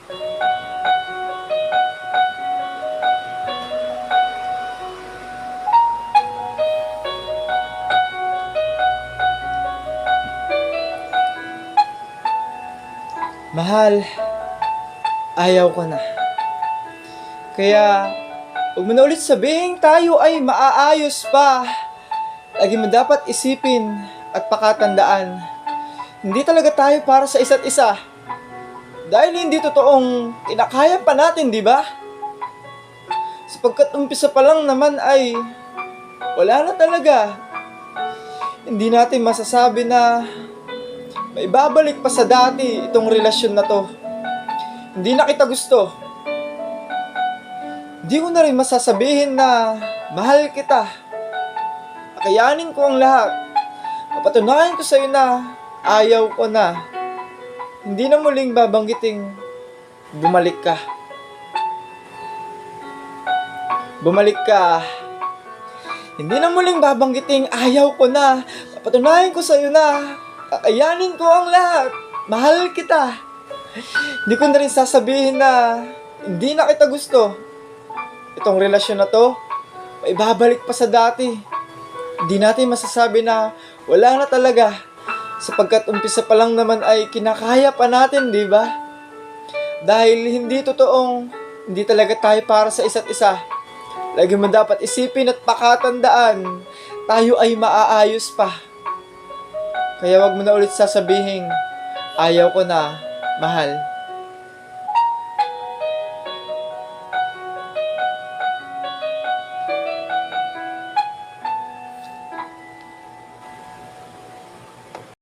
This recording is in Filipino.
Mahal, ayaw ko na. Kaya, huwag mo na ulit sabihin tayo ay maaayos pa. Lagi mo dapat isipin at pakatandaan, hindi talaga tayo para sa isa't isa. Dahil hindi totoong kinakaya pa natin, di ba? Sapagkat umpisa pa lang naman ay wala na talaga. Hindi natin masasabi na maibabalik pa sa dati itong relasyon na to. Hindi na kita gusto. Hindi ko na rin masasabihin na mahal kita. Kakayanin ko ang lahat. Papatunayan ko sa'yo na ayaw ko na. Hindi na muling babanggiting bumalik ka. Bumalik ka. Hindi na muling babanggiting ayaw ko na. Papatunayan ko sa'yo na kakayanin ko ang lahat. Mahal kita. Hindi ko na rin sasabihin na hindi na kita gusto. Itong relasyon na to, maibabalik pa sa dati. Hindi natin masasabi na wala na talaga. Sapagkat umpisa pa lang naman ay kinakaya pa natin, di ba? Dahil hindi totoong hindi talaga tayo para sa isa't isa. Lagi mo dapat isipin at pakatandaan, tayo ay maaayos pa. Kaya wag mo na ulit sasabihin, ayaw ko na, mahal.